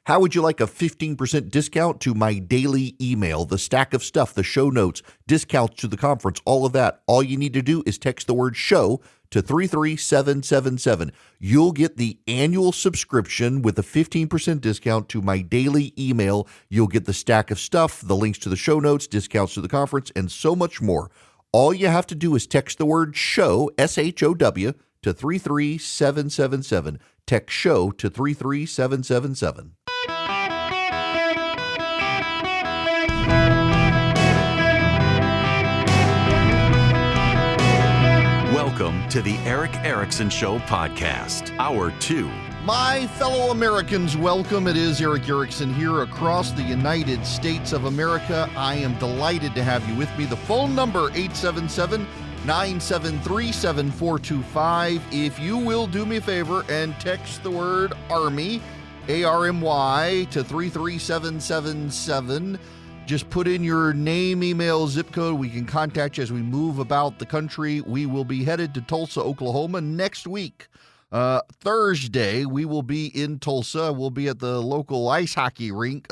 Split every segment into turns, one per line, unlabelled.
How would you like a 15% discount to my daily email, the stack of stuff, the show notes, discounts to the conference, all of that? All you need to do is text the word show to 33777. You'll get the annual subscription with a 15% discount to my daily email. You'll get the stack of stuff, the links to the show notes, discounts to the conference, and so much more. All you have to do is text the word show, SHOW, to 33777. Text show to 33777.
Welcome to the Eric Erickson Show podcast, Hour 2.
My fellow Americans, welcome. It is Eric Erickson here across the United States of America. I am delighted to have you with me. The phone number, 877-973-7425. If you will do me a favor and text the word Army, ARMY, to 33777. Just put in your name, email, zip code. We can contact you as we move about the country. We will be headed to Tulsa, Oklahoma next week. Thursday, we will be in Tulsa. We'll be at the local ice hockey rink.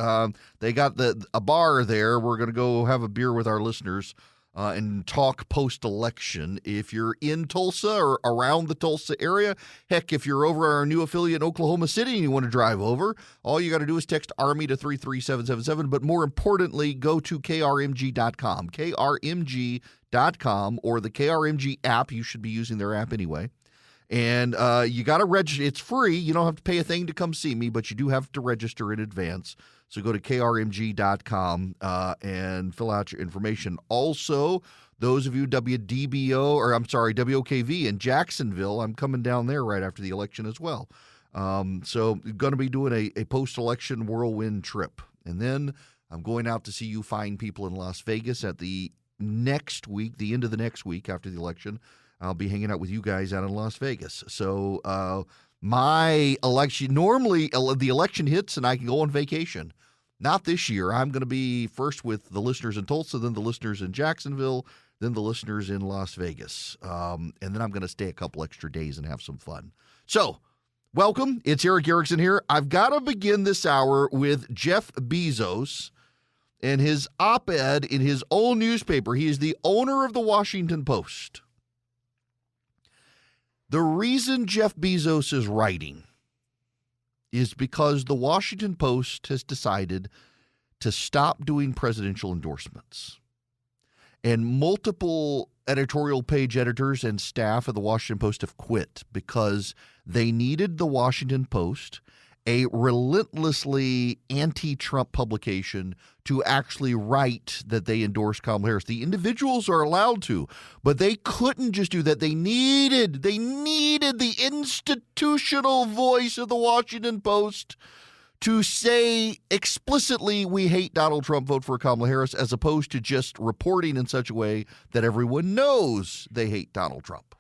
They got a bar there. We're going to go have a beer with our listeners and talk post-election. If you're in Tulsa or around the Tulsa area, heck, if you're over at our new affiliate in Oklahoma City and you want to drive over, all you got to do is text Army to 33777. But more importantly, go to krmg.com, krmg.com, or the KRMG app. You should be using their app anyway. And you got to register. It's free. You don't have to pay a thing to come see me, but you do have to register in advance. So go to krmg.com and fill out your information. Also, those of you WOKV in Jacksonville, I'm coming down there right after the election as well. So going to be doing a post-election whirlwind trip. And then I'm going out to see you fine people in Las Vegas at the next week, the end of the next week after the election. I'll be hanging out with you guys out in Las Vegas. So my election, normally the election hits and I can go on vacation. Not this year. I'm going to be first with the listeners in Tulsa, then the listeners in Jacksonville, then the listeners in Las Vegas. And then I'm going to stay a couple extra days and have some fun. So welcome. It's Eric Erickson here. I've got to begin this hour with Jeff Bezos and his op-ed in his own newspaper. He is the owner of the Washington Post. The reason Jeff Bezos is writing is because the Washington Post has decided to stop doing presidential endorsements. And multiple editorial page editors and staff of the Washington Post have quit because they needed the Washington Post, a relentlessly anti-Trump publication, to actually write that they endorse Kamala Harris. The individuals are allowed to, but they couldn't just do that. They needed the institutional voice of the Washington Post to say explicitly, we hate Donald Trump, vote for Kamala Harris, as opposed to just reporting in such a way that everyone knows they hate Donald Trump.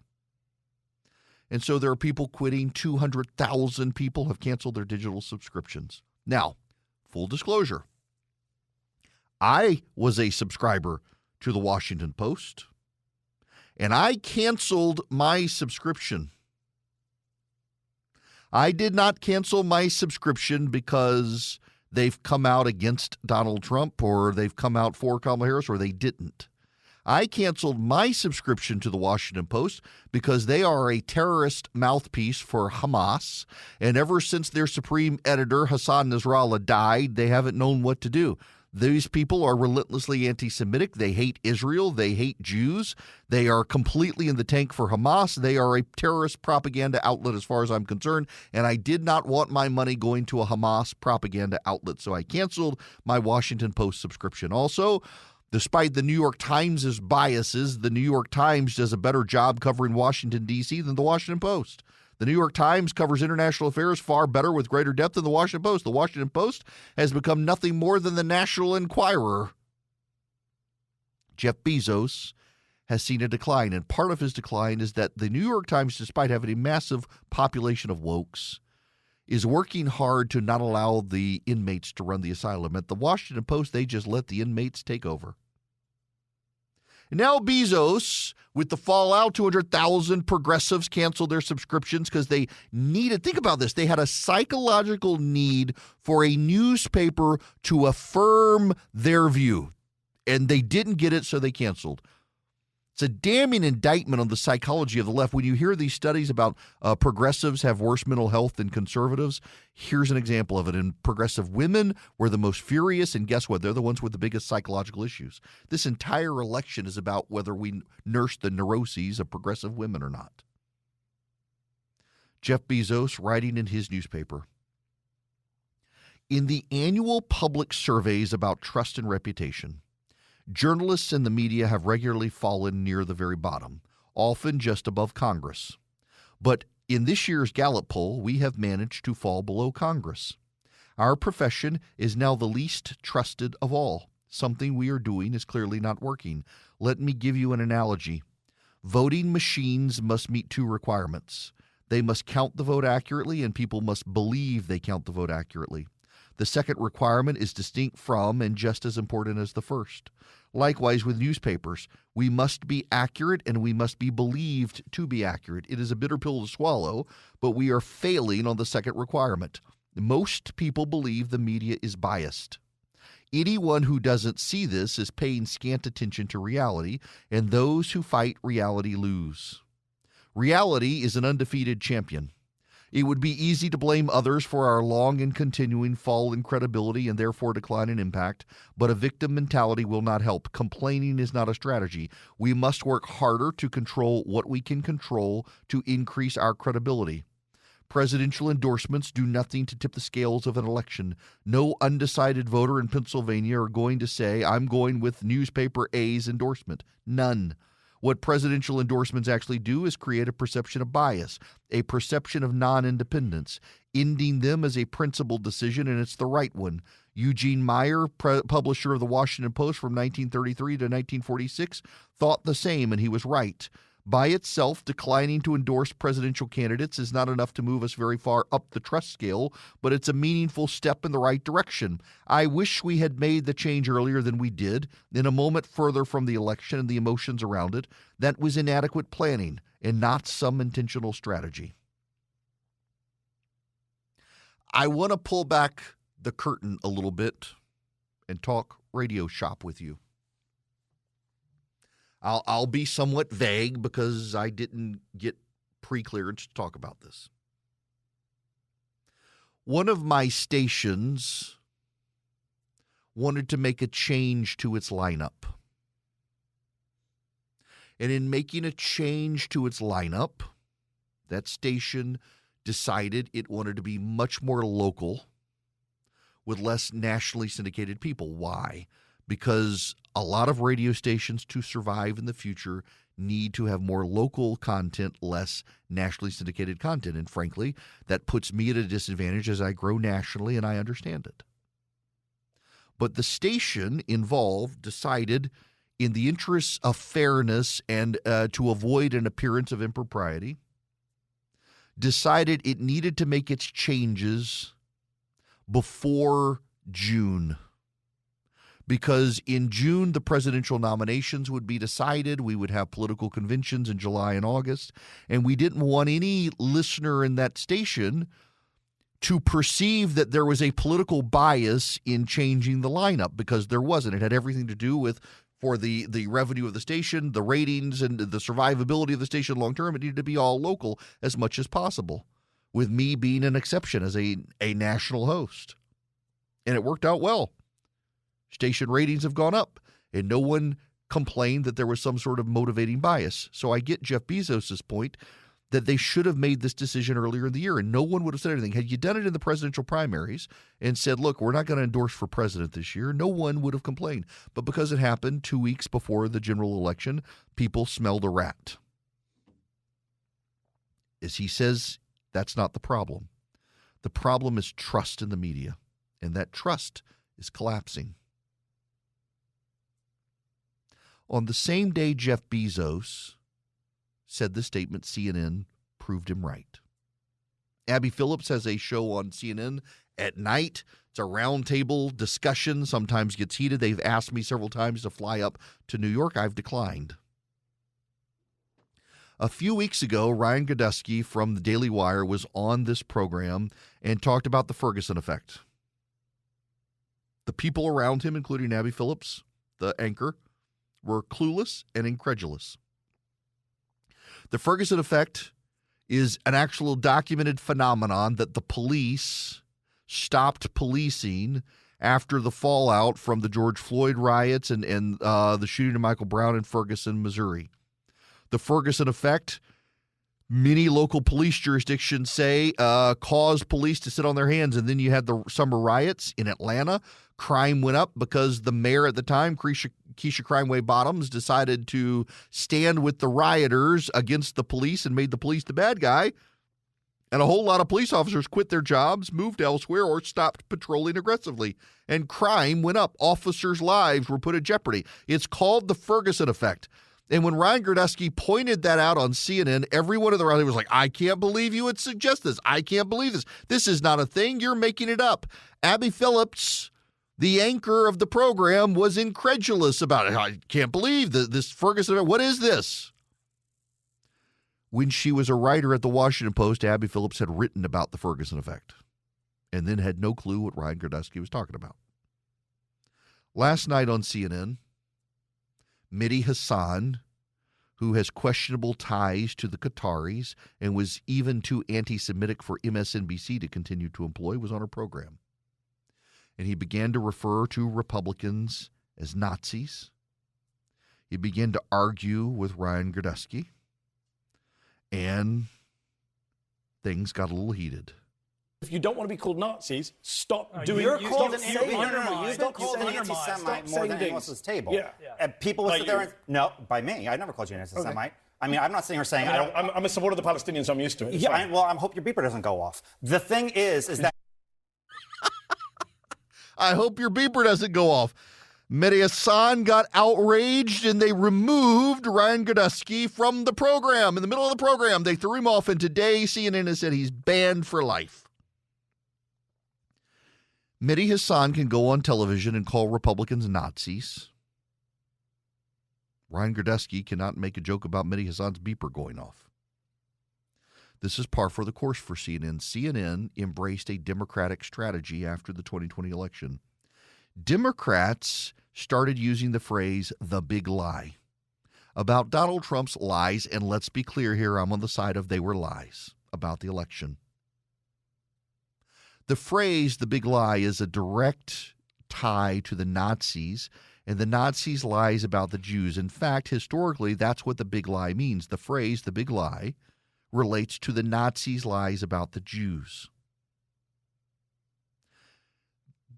And so there are people quitting. 200,000 people have canceled their digital subscriptions. Now, full disclosure, I was a subscriber to the Washington Post, and I canceled my subscription. I did not cancel my subscription because they've come out against Donald Trump or they've come out for Kamala Harris, or they didn't. I canceled my subscription to the Washington Post because they are a terrorist mouthpiece for Hamas, and ever since their supreme editor, Hassan Nasrallah, died, they haven't known what to do. These people are relentlessly anti-Semitic. They hate Israel. They hate Jews. They are completely in the tank for Hamas. They are a terrorist propaganda outlet as far as I'm concerned, and I did not want my money going to a Hamas propaganda outlet, so I canceled my Washington Post subscription. Also, despite the New York Times' biases, the New York Times does a better job covering Washington, D.C. than the Washington Post. The New York Times covers international affairs far better with greater depth than the Washington Post. The Washington Post has become nothing more than the National Enquirer. Jeff Bezos has seen a decline, and part of his decline is that the New York Times, despite having a massive population of wokes, is working hard to not allow the inmates to run the asylum. At the Washington Post, they just let the inmates take over. And now Bezos, with the fallout, 200,000 progressives canceled their subscriptions because they needed, think about this, they had a psychological need for a newspaper to affirm their view. And they didn't get it, so they canceled. It's a damning indictment on the psychology of the left. When you hear these studies about progressives have worse mental health than conservatives, here's an example of it. And progressive women were the most furious, and guess what? They're the ones with the biggest psychological issues. This entire election is about whether we nurse the neuroses of progressive women or not. Jeff Bezos writing in his newspaper, in the annual public surveys about trust and reputation, journalists and the media have regularly fallen near the very bottom, often just above Congress. But in this year's Gallup poll, we have managed to fall below Congress. Our profession is now the least trusted of all. Something we are doing is clearly not working. Let me give you an analogy. Voting machines must meet two requirements. They must count the vote accurately, and people must believe they count the vote accurately. The second requirement is distinct from and just as important as the first. Likewise, with newspapers, we must be accurate and we must be believed to be accurate. It is a bitter pill to swallow, but we are failing on the second requirement. Most people believe the media is biased. Anyone who doesn't see this is paying scant attention to reality, and those who fight reality lose. Reality is an undefeated champion. It would be easy to blame others for our long and continuing fall in credibility and therefore decline in impact, but a victim mentality will not help. Complaining is not a strategy. We must work harder to control what we can control to increase our credibility. Presidential endorsements do nothing to tip the scales of an election. No undecided voter in Pennsylvania are going to say, I'm going with newspaper A's endorsement. None. What presidential endorsements actually do is create a perception of bias, a perception of non-independence. Ending them is a principled decision, and it's the right one. Eugene Meyer, publisher of the Washington Post from 1933 to 1946, thought the same, and he was right. By itself, declining to endorse presidential candidates is not enough to move us very far up the trust scale, but it's a meaningful step in the right direction. I wish we had made the change earlier than we did, in a moment further from the election and the emotions around it. That was inadequate planning and not some intentional strategy. I want to pull back the curtain a little bit and talk radio shop with you. I'll be somewhat vague because I didn't get pre-clearance to talk about this. One of my stations wanted to make a change to its lineup. And in making a change to its lineup, that station decided it wanted to be much more local with less nationally syndicated people. Why? Because a lot of radio stations to survive in the future need to have more local content, less nationally syndicated content. And frankly, that puts me at a disadvantage as I grow nationally, and I understand it. But the station involved decided, in the interests of fairness and to avoid an appearance of impropriety, decided it needed to make its changes before June. Because in June, the presidential nominations would be decided. We would have political conventions in July and August. And we didn't want any listener in that station to perceive that there was a political bias in changing the lineup, because there wasn't. It had everything to do with, for the revenue of the station, the ratings, and the survivability of the station long term. It needed to be all local as much as possible, with me being an exception as a national host. And it worked out well. Station ratings have gone up, and no one complained that there was some sort of motivating bias. So I get Jeff Bezos' point that they should have made this decision earlier in the year, and no one would have said anything. Had you done it in the presidential primaries and said, look, we're not going to endorse for president this year, no one would have complained. But because it happened 2 weeks before the general election, people smelled a rat. As he says, that's not the problem. The problem is trust in the media, and that trust is collapsing. On the same day Jeff Bezos said this statement, CNN proved him right. Abby Phillips has a show on CNN, at night. It's a roundtable discussion, sometimes gets heated. They've asked me several times to fly up to New York. I've declined. A few weeks ago, Ryan Godesky from the Daily Wire was on this program and talked about the Ferguson effect. The people around him, including Abby Phillips, the anchor, were clueless and incredulous. The Ferguson effect is an actual documented phenomenon that the police stopped policing after the fallout from the George Floyd riots and the shooting of Michael Brown in Ferguson, Missouri. The Ferguson effect, many local police jurisdictions say, caused police to sit on their hands. And then you had the summer riots in Atlanta. Crime went up because the mayor at the time, Keisha Crimeway Bottoms, decided to stand with the rioters against the police and made the police the bad guy. And a whole lot of police officers quit their jobs, moved elsewhere, or stopped patrolling aggressively. And crime went up. Officers' lives were put at jeopardy. It's called the Ferguson effect. And when Ryan Godesky pointed that out on CNN, everyone in the rally was like, I can't believe you would suggest this. I can't believe this. This is not a thing. You're making it up. Abby Phillips, the anchor of the program, was incredulous about it. I can't believe this Ferguson. What is this? When she was a writer at the Washington Post, Abby Phillips had written about the Ferguson effect and then had no clue what Ryan Godesky was talking about. Last night on CNN, Mehdi Hassan, who has questionable ties to the Qataris and was even too anti-Semitic for MSNBC to continue to employ, was on her program. And he began to refer to Republicans as Nazis. He began to argue with Ryan Godesky. And things got a little heated.
If you don't want to be called Nazis, stop doing.
You're called an
anti-Semite
more than anyone else at this table.
Yeah.
And people would sit there and no, by me. I never called you an anti-Semite. Okay. I mean, I'm not sitting here saying
I'm a supporter of the Palestinians. So I'm used to it.
Yeah. I hope your beeper doesn't go off. The thing is that.
I hope your beeper doesn't go off. Mehdi Hassan got outraged and they removed Ryan Godesky from the program. In the middle of the program, they threw him off, and today CNN has said he's banned for life. Mehdi Hassan can go on television and call Republicans Nazis. Ryan Godesky cannot make a joke about Mehdi Hassan's beeper going off. This is par for the course for CNN. CNN embraced a Democratic strategy after the 2020 election. Democrats started using the phrase, the big lie, about Donald Trump's lies, and let's be clear here, I'm on the side of they were lies about the election. The phrase, the big lie, is a direct tie to the Nazis, and the Nazis' lies about the Jews. In fact, historically, that's what the big lie means. The phrase, the big lie, relates to the Nazis' lies about the Jews.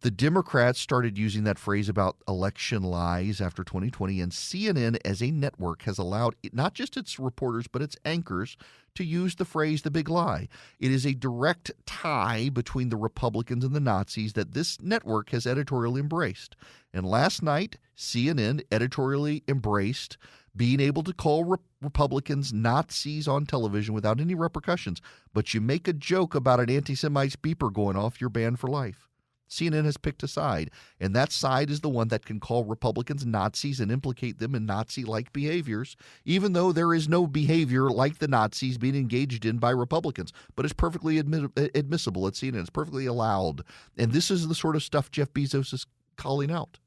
The Democrats started using that phrase about election lies after 2020, and CNN as a network has allowed not just its reporters but its anchors to use the phrase the big lie. It is a direct tie between the Republicans and the Nazis that this network has editorially embraced. And last night, CNN editorially embraced being able to call Republicans Nazis on television without any repercussions. But you make a joke about an anti-Semite's beeper going off, you're banned for life. CNN has picked a side, and that side is the one that can call Republicans Nazis and implicate them in Nazi-like behaviors, even though there is no behavior like the Nazis being engaged in by Republicans. But it's perfectly admissible at CNN. It's perfectly allowed. And this is the sort of stuff Jeff Bezos is calling out.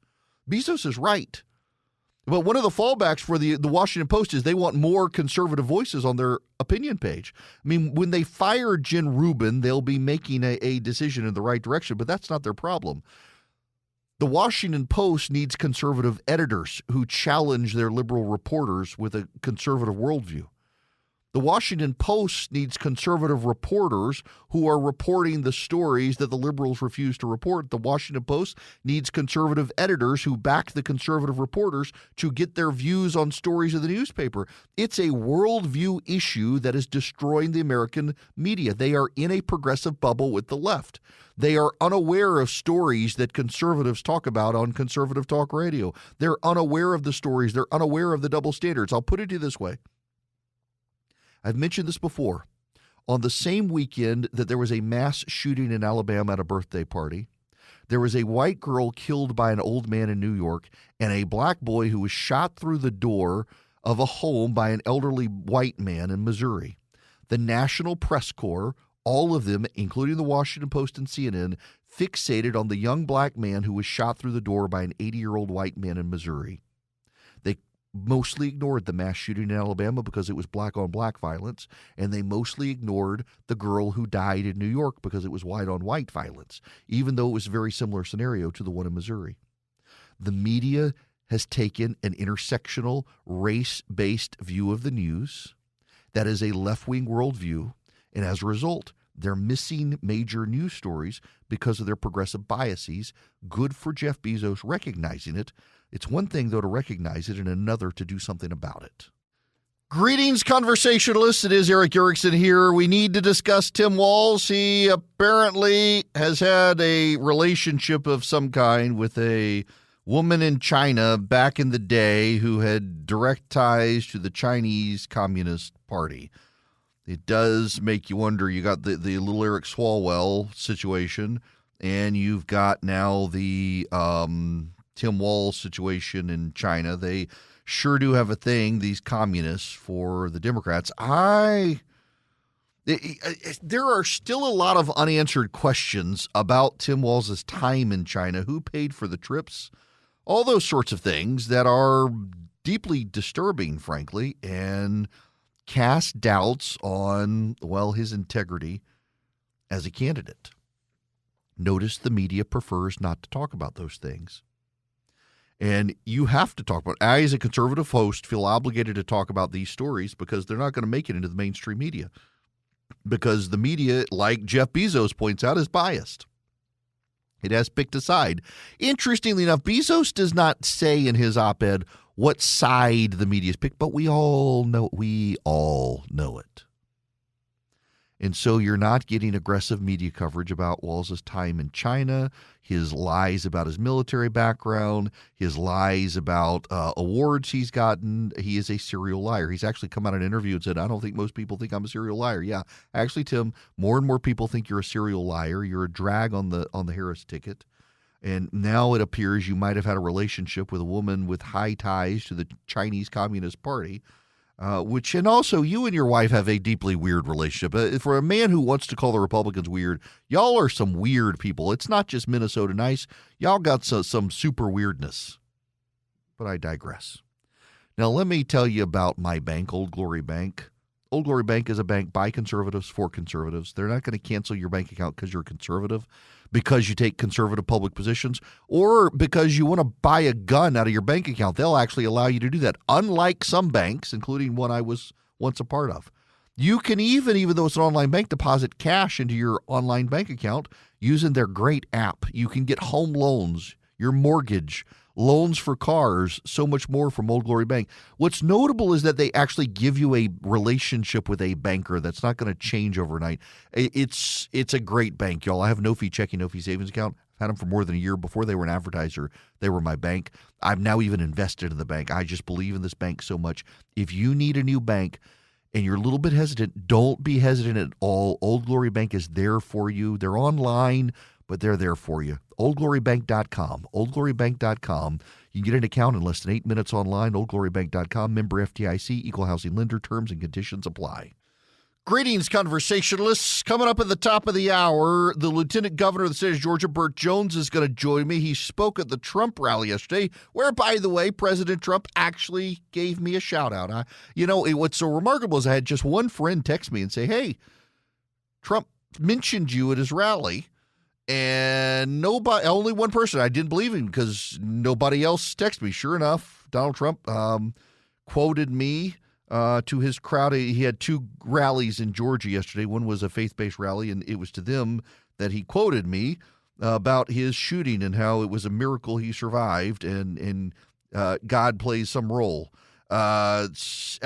Bezos is right. But one of the fallbacks for the Washington Post is they want more conservative voices on their opinion page. I mean, when they fire Jen Rubin, they'll be making a decision in the right direction, but that's not their problem. The Washington Post needs conservative editors who challenge their liberal reporters with a conservative worldview. The Washington Post needs conservative reporters who are reporting the stories that the liberals refuse to report. The Washington Post needs conservative editors who back the conservative reporters to get their views on stories of the newspaper. It's a worldview issue that is destroying the American media. They are in a progressive bubble with the left. They are unaware of stories that conservatives talk about on conservative talk radio. They're unaware of the stories. They're unaware of the double standards. I'll put it to you this way. I've mentioned this before. on the same weekend that there was a mass shooting in Alabama at a birthday party. There was a white girl killed by an old man in New York, and a black boy who was shot through the door of a home by an elderly white man in Missouri. The National Press Corps, all of them, including the Washington Post and CNN, fixated on the young black man who was shot through the door by an 80-year-old white man in Missouri. They mostly ignored the mass shooting in Alabama because it was black-on-black violence, and they mostly ignored the girl who died in New York because it was white-on-white violence, even though it was a very similar scenario to the one in Missouri. The media has taken an intersectional, race-based view of the news that is a left-wing worldview, and as a result, they're missing major news stories because of their progressive biases. Good for Jeff Bezos recognizing it. It's one thing, though, to recognize it and another to do something about it. Greetings, conversationalists. It is Eric Erickson here. We need to discuss Tim Walz. He apparently has had a relationship of some kind with a woman in China back in the day who had direct ties to the Chinese Communist Party. It does make you wonder. You got the little Eric Swalwell situation, and you've got now the Tim Walz situation in China. They sure do have a thing, these communists, for the Democrats. There are still a lot of unanswered questions about Tim Walz's time in China, who paid for the trips, all those sorts of things that are deeply disturbing, frankly, and cast doubts on, well, his integrity as a candidate. Notice the media prefers not to talk about those things. And you have to talk about it. I, as a conservative host, feel obligated to talk about these stories because they're not going to make it into the mainstream media. Because the media, like Jeff Bezos points out, is biased. It has picked a side. Interestingly enough, Bezos does not say in his op-ed what side the media has picked, but we all know it. And so you're not getting aggressive media coverage about Walz's time in China, his lies about his military background, his lies about awards he's gotten. He is a serial liar. He's actually come out in an interview and said, I don't think most people think I'm a serial liar. Yeah, actually, Tim, more and more people think you're a serial liar. You're a drag on the Harris ticket. And now it appears you might have had a relationship with a woman with high ties to the Chinese Communist Party, and also you and your wife have a deeply weird relationship. For a man who wants to call the Republicans weird, y'all are some weird people. It's not just Minnesota nice. Y'all got some super weirdness. But I digress. Now let me tell you about my bank, Old Glory Bank. Old Glory Bank is a bank by conservatives for conservatives. They're not going to cancel your bank account because you're a conservative, because you take conservative public positions, or because you want to buy a gun out of your bank account. They'll actually allow you to do that, unlike some banks, including one I was once a part of. You can even though it's an online bank, deposit cash into your online bank account using their great app. You can get home loans, your mortgage, loans for cars, so much more from Old Glory Bank. What's notable is that they actually give you a relationship with a banker that's not going to change overnight. It's a great bank, y'all. I have no fee checking, no fee savings account. I've had them for more than a year. Before they were an advertiser, they were my bank. I've now even invested in the bank. I just believe in this bank so much. If you need a new bank and you're a little bit hesitant, don't be hesitant at all. Old Glory Bank is there for you. They're online, but they're there for you. OldGloryBank.com. OldGloryBank.com. You can get an account in less than 8 minutes online. OldGloryBank.com. Member FDIC. Equal housing lender. Terms and conditions apply. Greetings, conversationalists. Coming up at the top of the hour, the Lieutenant Governor of the state of Georgia, Burt Jones, is going to join me. He spoke at the Trump rally yesterday, where, by the way, President Trump actually gave me a shout-out. What's so remarkable is I had just one friend text me and say, hey, Trump mentioned you at his rally. And only one person, I didn't believe him because nobody else texted me. Sure enough, Donald Trump quoted me to his crowd. He had two rallies in Georgia yesterday. One was a faith-based rally, and it was to them that he quoted me about his shooting and how it was a miracle he survived, and God plays some role. At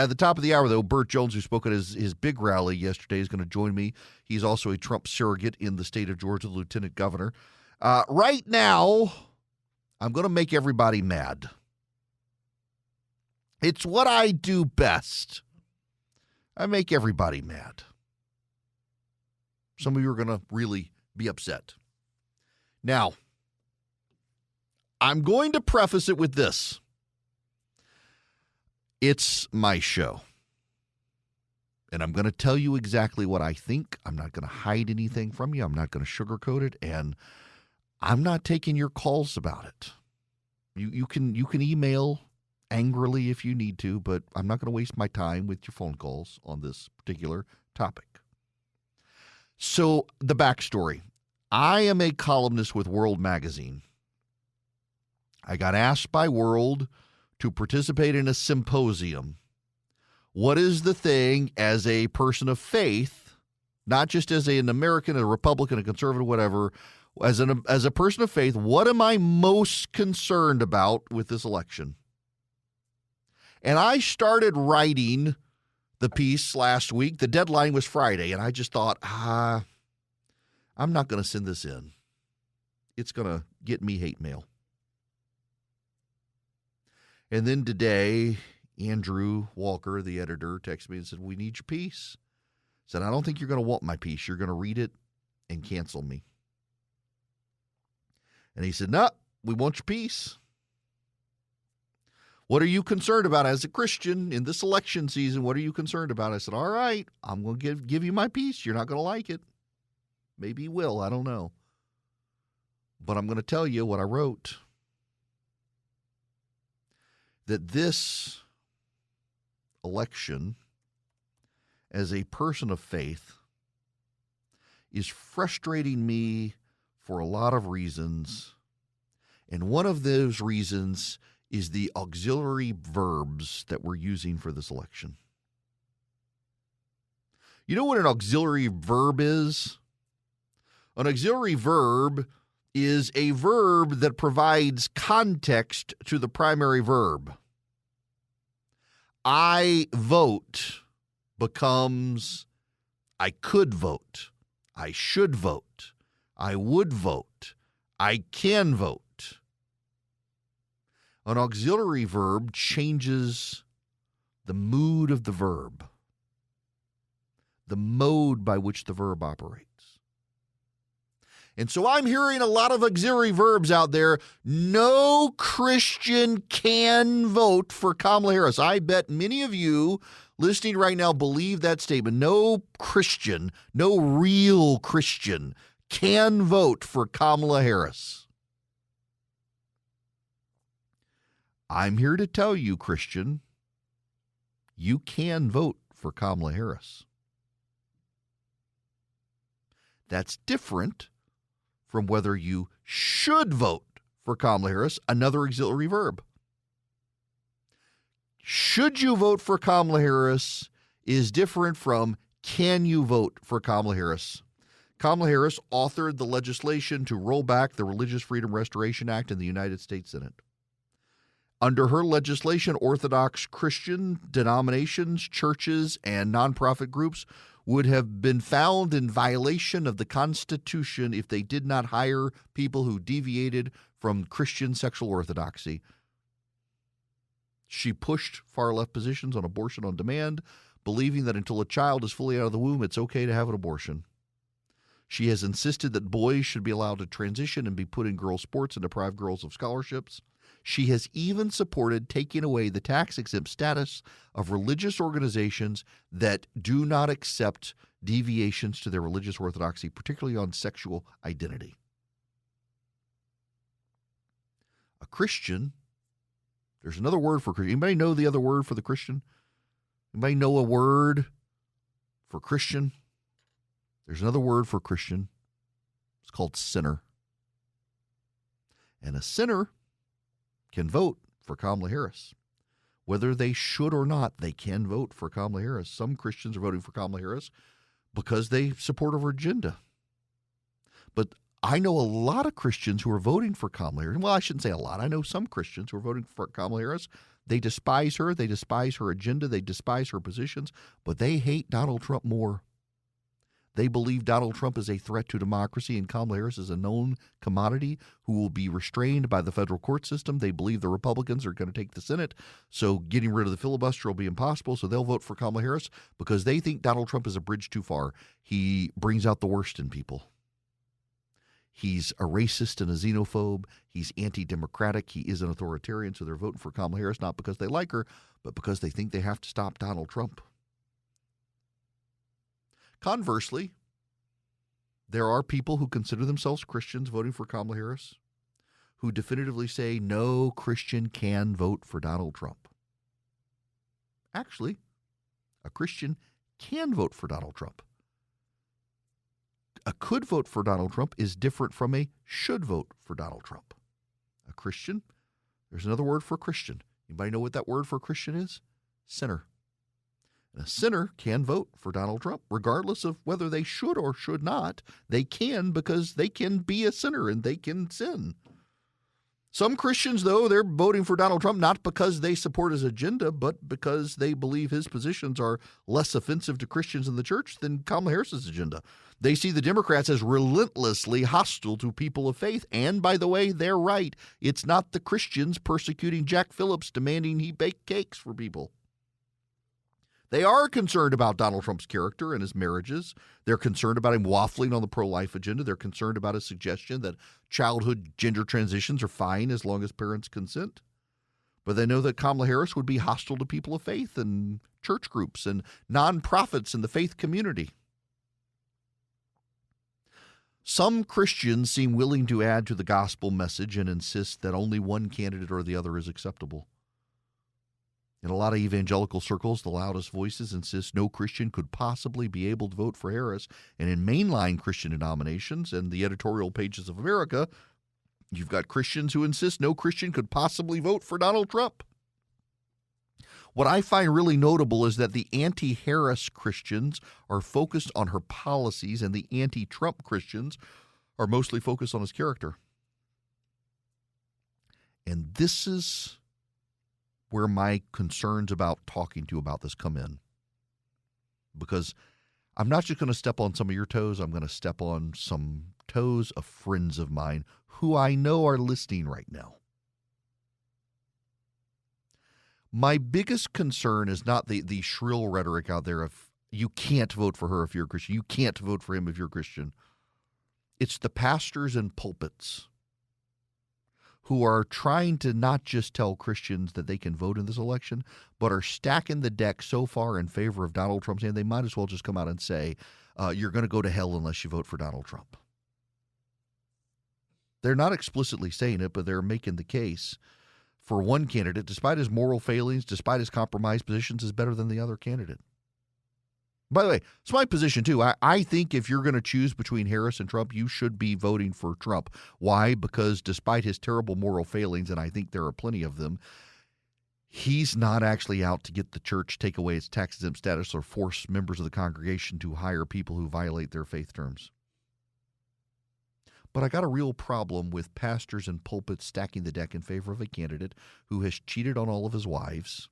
the top of the hour, though, Burt Jones, who spoke at his big rally yesterday, is going to join me. He's also a Trump surrogate in the state of Georgia, the lieutenant governor. Right now, I'm going to make everybody mad. It's what I do best. I make everybody mad. Some of you are going to really be upset. Now, I'm going to preface it with this. It's my show. And I'm going to tell you exactly what I think. I'm not going to hide anything from you. I'm not going to sugarcoat it. And I'm not taking your calls about it. You can email angrily if you need to, but I'm not going to waste my time with your phone calls on this particular topic. So the backstory. I am a columnist with World Magazine. I got asked by World to participate in a symposium. What is the thing as a person of faith, not just as an American, a Republican, a conservative, whatever, as a person of faith, what am I most concerned about with this election? And I started writing the piece last week. The deadline was Friday, and I just thought, I'm not going to send this in. It's going to get me hate mail. And then today, Andrew Walker, the editor, texted me and said, we need your piece. I said, I don't think you're going to want my piece. You're going to read it and cancel me. And he said, no, we want your piece. What are you concerned about as a Christian in this election season? What are you concerned about? I said, all right, I'm going to give you my piece. You're not going to like it. Maybe you will. I don't know. But I'm going to tell you what I wrote. That this election, as a person of faith, is frustrating me for a lot of reasons. And one of those reasons is the auxiliary verbs that we're using for this election. You know what an auxiliary verb is? An auxiliary verb is a verb that provides context to the primary verb. I vote becomes I could vote, I should vote, I would vote, I can vote. An auxiliary verb changes the mood of the verb, the mode by which the verb operates. And so I'm hearing a lot of auxiliary verbs out there. No Christian can vote for Kamala Harris. I bet many of you listening right now believe that statement. No Christian, no real Christian can vote for Kamala Harris. I'm here to tell you, Christian, you can vote for Kamala Harris. That's different from whether you should vote for Kamala Harris, another auxiliary verb. Should you vote for Kamala Harris is different from can you vote for Kamala Harris. Kamala Harris authored the legislation to roll back the Religious Freedom Restoration Act in the United States Senate. Under her legislation, Orthodox Christian denominations, churches, and nonprofit groups would have been found in violation of the Constitution if they did not hire people who deviated from Christian sexual orthodoxy. She pushed far-left positions on abortion on demand, believing that until a child is fully out of the womb, it's okay to have an abortion. She has insisted that boys should be allowed to transition and be put in girls' sports and deprive girls of scholarships. She has even supported taking away the tax-exempt status of religious organizations that do not accept deviations to their religious orthodoxy, particularly on sexual identity. A Christian, there's another word for Christian. Anybody know the other word for the Christian? Anybody know a word for Christian? There's another word for Christian. It's called sinner. And a sinner can vote for Kamala Harris. Whether they should or not, they can vote for Kamala Harris. Some Christians are voting for Kamala Harris because they support her agenda. But I know a lot of Christians who are voting for Kamala Harris. Well, I shouldn't say a lot. I know some Christians who are voting for Kamala Harris. They despise her. They despise her agenda. They despise her positions. But they hate Donald Trump more. They believe Donald Trump is a threat to democracy and Kamala Harris is a known commodity who will be restrained by the federal court system. They believe the Republicans are going to take the Senate, so getting rid of the filibuster will be impossible, so they'll vote for Kamala Harris because they think Donald Trump is a bridge too far. He brings out the worst in people. He's a racist and a xenophobe. He's anti-democratic. He is an authoritarian, so they're voting for Kamala Harris not because they like her, but because they think they have to stop Donald Trump. Conversely, there are people who consider themselves Christians voting for Kamala Harris who definitively say no Christian can vote for Donald Trump. Actually, a Christian can vote for Donald Trump. A could vote for Donald Trump is different from a should vote for Donald Trump. A Christian, there's another word for Christian. Anybody know what that word for Christian is? Sinner. A sinner can vote for Donald Trump, regardless of whether they should or should not. They can because they can be a sinner and they can sin. Some Christians, though, they're voting for Donald Trump not because they support his agenda, but because they believe his positions are less offensive to Christians in the church than Kamala Harris's agenda. They see the Democrats as relentlessly hostile to people of faith. And, by the way, they're right. It's not the Christians persecuting Jack Phillips demanding he bake cakes for people. They are concerned about Donald Trump's character and his marriages. They're concerned about him waffling on the pro-life agenda. They're concerned about his suggestion that childhood gender transitions are fine as long as parents consent. But they know that Kamala Harris would be hostile to people of faith and church groups and nonprofits in the faith community. Some Christians seem willing to add to the gospel message and insist that only one candidate or the other is acceptable. In a lot of evangelical circles, the loudest voices insist no Christian could possibly be able to vote for Harris. And in mainline Christian denominations and the editorial pages of America, you've got Christians who insist no Christian could possibly vote for Donald Trump. What I find really notable is that the anti-Harris Christians are focused on her policies and the anti-Trump Christians are mostly focused on his character. And this is where my concerns about talking to you about this come in. Because I'm not just going to step on some of your toes, I'm going to step on some toes of friends of mine who I know are listening right now. My biggest concern is not the shrill rhetoric out there of you can't vote for her if you're a Christian, you can't vote for him if you're a Christian. It's the pastors and pulpits who are trying to not just tell Christians that they can vote in this election, but are stacking the deck so far in favor of Donald Trump, saying they might as well just come out and say, you're going to go to hell unless you vote for Donald Trump. They're not explicitly saying it, but they're making the case for one candidate, despite his moral failings, despite his compromised positions, is better than the other candidate. By the way, it's my position, too. I think if you're going to choose between Harris and Trump, you should be voting for Trump. Why? Because despite his terrible moral failings, and I think there are plenty of them, he's not actually out to get the church, take away its tax-exempt status, or force members of the congregation to hire people who violate their faith terms. But I got a real problem with pastors and pulpits stacking the deck in favor of a candidate who has cheated on all of his wives,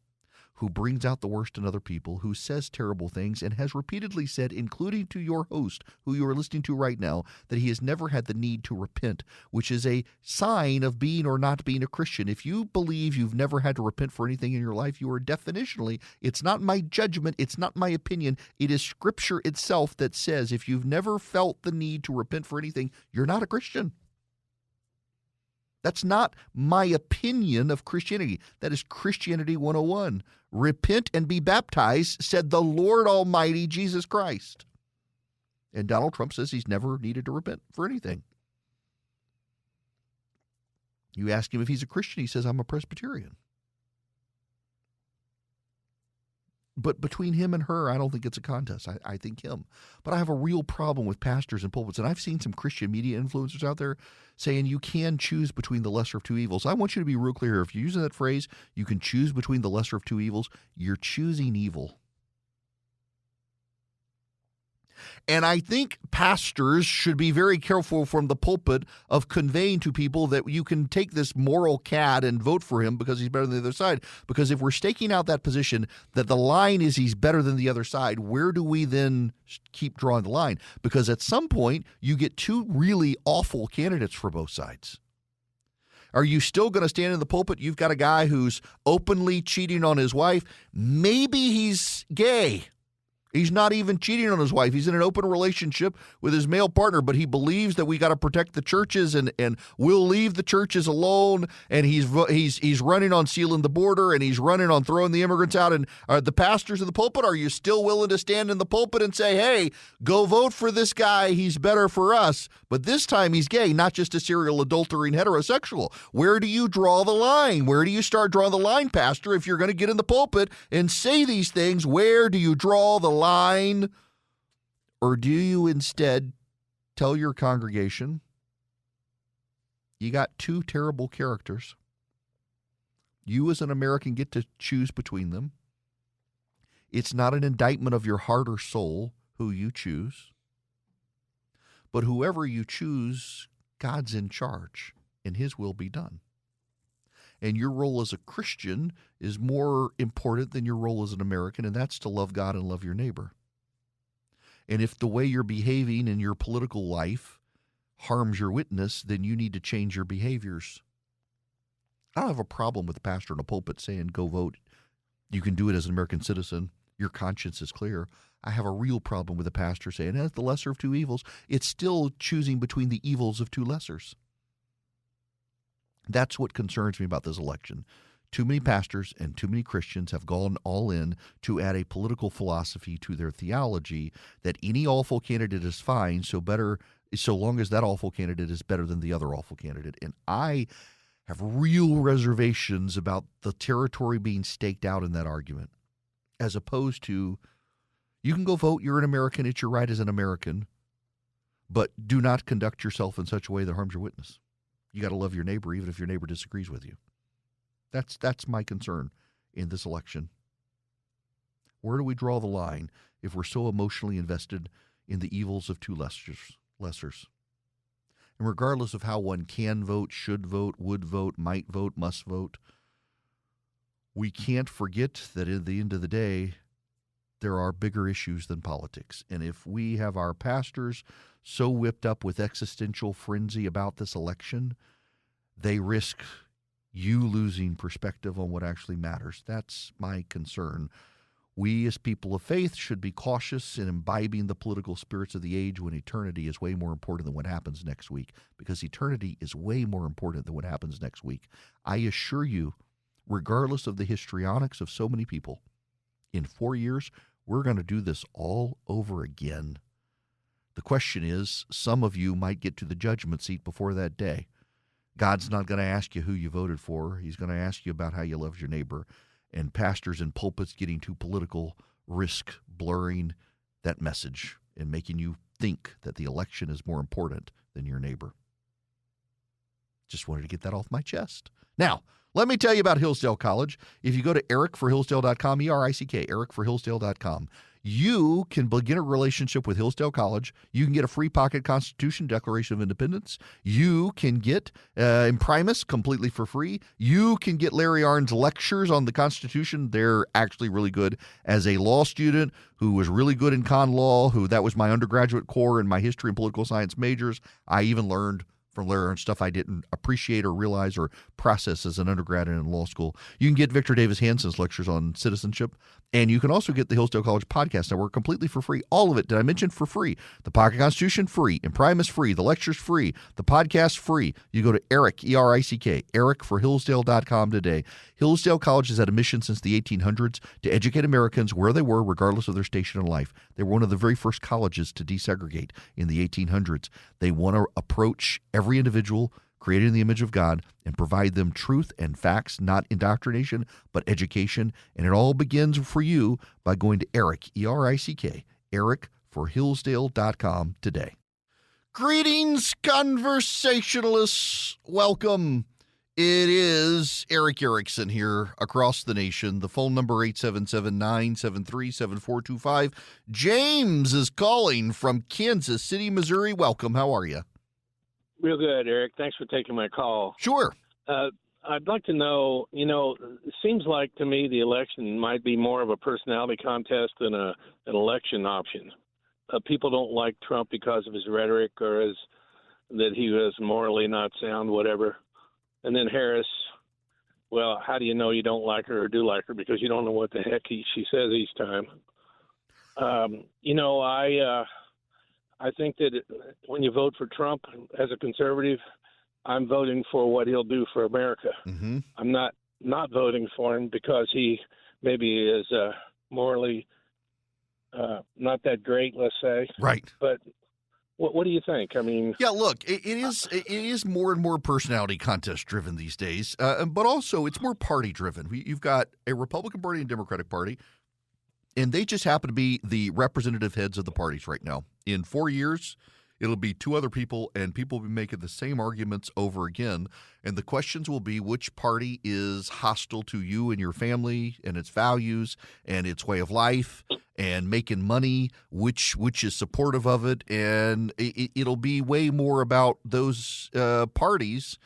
who brings out the worst in other people, who says terrible things, and has repeatedly said, including to your host, who you are listening to right now, that he has never had the need to repent, which is a sign of being or not being a Christian. If you believe you've never had to repent for anything in your life, you are definitionally, it's not my judgment, it's not my opinion, it is Scripture itself that says if you've never felt the need to repent for anything, you're not a Christian. That's not my opinion of Christianity. That is Christianity 101. Repent and be baptized, said the Lord Almighty Jesus Christ. And Donald Trump says he's never needed to repent for anything. You ask him if he's a Christian, he says, I'm a Presbyterian. But between him and her, I don't think it's a contest. I think him. But I have a real problem with pastors and pulpits. And I've seen some Christian media influencers out there saying you can choose between the lesser of two evils. I want you to be real clear. If you're using that phrase, you can choose between the lesser of two evils, you're choosing evil. And I think pastors should be very careful from the pulpit of conveying to people that you can take this moral cad and vote for him because he's better than the other side. Because if we're staking out that position that the line is he's better than the other side, where do we then keep drawing the line? Because at some point, you get two really awful candidates for both sides. Are you still going to stand in the pulpit? You've got a guy who's openly cheating on his wife. Maybe he's gay. He's not even cheating on his wife. He's in an open relationship with his male partner, but he believes that we got to protect the churches and we'll leave the churches alone. And he's running on sealing the border, and he's running on throwing the immigrants out. And the pastors in the pulpit, are you still willing to stand in the pulpit and say, hey, go vote for this guy. He's better for us. But this time he's gay, not just a serial adulterating heterosexual. Where do you draw the line? Where do you start drawing the line, pastor? If you're going to get in the pulpit and say these things, where do you draw the line? Or do you instead tell your congregation, you got two terrible characters. You as an American get to choose between them. It's not an indictment of your heart or soul who you choose. But whoever you choose, God's in charge, and his will be done. And your role as a Christian is more important than your role as an American, and that's to love God and love your neighbor. And if the way you're behaving in your political life harms your witness, then you need to change your behaviors. I don't have a problem with the pastor in a pulpit saying, go vote. You can do it as an American citizen. Your conscience is clear. I have a real problem with a pastor saying, that's the lesser of two evils. It's still choosing between the evils of two lessers. That's what concerns me about this election. Too many pastors and too many Christians have gone all in to add a political philosophy to their theology that any awful candidate is fine, so long as that awful candidate is better than the other awful candidate. And I have real reservations about the territory being staked out in that argument, as opposed to, you can go vote, you're an American, it's your right as an American, but do not conduct yourself in such a way that harms your witness. You got to love your neighbor even if your neighbor disagrees with you. That's my concern in this election. Where do we draw the line if we're so emotionally invested in the evils of two lessers? And regardless of how one can vote, should vote, would vote, might vote, must vote, we can't forget that at the end of the day, there are bigger issues than politics. And if we have our pastors so whipped up with existential frenzy about this election, they risk you losing perspective on what actually matters. That's my concern. We as people of faith should be cautious in imbibing the political spirits of the age when eternity is way more important than what happens next week, because eternity is way more important than what happens next week. I assure you, regardless of the histrionics of so many people, in 4 years, we're going to do this all over again. The question is, some of you might get to the judgment seat before that day. God's not going to ask you who you voted for. He's going to ask you about how you love your neighbor. And pastors and pulpits getting too political risk blurring that message and making you think that the election is more important than your neighbor. Just wanted to get that off my chest. Now, let me tell you about Hillsdale College. If you go to ericforhillsdale.com, E-R-I-C-K, ericforhillsdale.com, you can begin a relationship with Hillsdale College. You can get a free pocket Constitution, Declaration of Independence. You can get Imprimis completely for free. You can get Larry Arnn's lectures on the Constitution. They're actually really good. As a law student who was really good in con law, that was my undergraduate core in my history and political science majors, I even learned from Larry Arnn stuff I didn't appreciate or realize or process as an undergrad and in law school. You can get Victor Davis Hanson's lectures on citizenship, and you can also get the Hillsdale College Podcast Network completely for free. All of it, did I mention, for free? The Pocket Constitution, free. Imprimis, free. The lectures, free. The podcast, free. You go to Eric, E-R-I-C-K, ericforhillsdale.com today. Hillsdale College has had a mission since the 1800s to educate Americans where they were, regardless of their station in life. They were one of the very first colleges to desegregate in the 1800s. They want to approach every individual created in the image of God and provide them truth and facts, not indoctrination, but education. And it all begins for you by going to Eric, E-R-I-C-K, ericforhillsdale.com today. Greetings, conversationalists. Welcome. It is Eric Erickson here across the nation. The phone number 877-973-7425. James is calling from Kansas City, Missouri. Welcome. How are you?
Real good, Eric. Thanks for taking my call.
Sure.
I'd like to know, it seems like to me the election might be more of a personality contest than an election option. People don't like Trump because of his rhetoric or that he was morally not sound, whatever. And then Harris, well, how do you know you don't like her or do like her? Because you don't know what the heck she says each time. I think that when you vote for Trump as a conservative, I'm voting for what he'll do for America.
Mm-hmm.
I'm not voting for him because he maybe is morally not that great, let's say.
Right.
But what do you think? I mean,
yeah, look, it is more and more personality contest driven these days, but also it's more party driven. You've got a Republican Party and Democratic Party, and they just happen to be the representative heads of the parties right now. In 4 years, it'll be two other people, and people will be making the same arguments over again. And the questions will be which party is hostile to you and your family and its values and its way of life and making money, which is supportive of it. And it'll be way more about those parties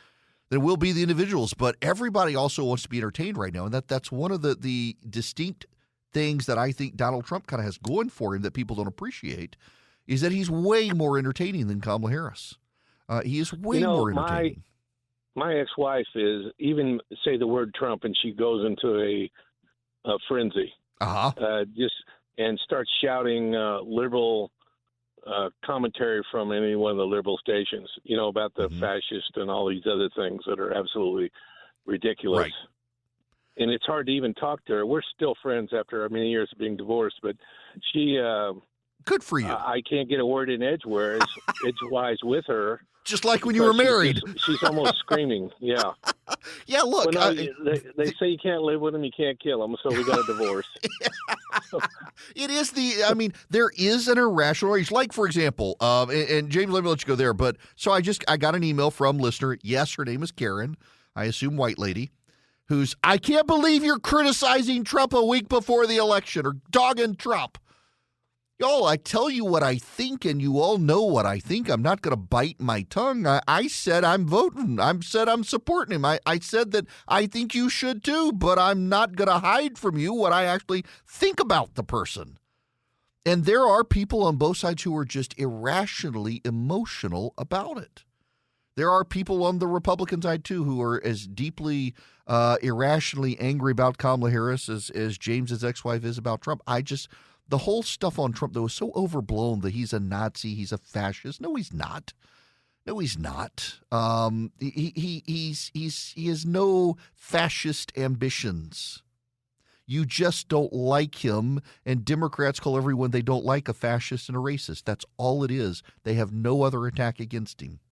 than it will be the individuals. But everybody also wants to be entertained right now, and that's one of the distinct things that I think Donald Trump kind of has going for him that people don't appreciate is that he's way more entertaining than Kamala Harris. He is way more entertaining.
My ex-wife is, even say the word Trump and she goes into a frenzy. And starts shouting liberal commentary from any one of the liberal stations, about the fascist and all these other things that are absolutely ridiculous.
Right.
And it's hard to even talk to her. We're still friends after many years of being divorced, but she
good for you.
I can't get a word in edgewise with her.
Just like when you were married.
She's almost screaming. Yeah.
Yeah, look.
Well, no, they say you can't live with them, you can't kill them, so we got a divorce.
It is there is an irrational rage. Like, for example, and James, let me let you go there. But so I got an email from listener. Yes, her name is Karen. I assume white lady. I can't believe you're criticizing Trump a week before the election or dogging Trump. Y'all, I tell you what I think, and you all know what I think. I'm not going to bite my tongue. I said I'm voting. I said I'm supporting him. I said that I think you should too, but I'm not going to hide from you what I actually think about the person. And there are people on both sides who are just irrationally emotional about it. There are people on the Republican side, too, who are as deeply irrationally angry about Kamala Harris as James's ex-wife is about Trump. The whole stuff on Trump, though, is so overblown that he's a Nazi, he's a fascist. No, he's not. He has no fascist ambitions. You just don't like him, and Democrats call everyone they don't like a fascist and a racist. That's all it is. They have no other attack against him.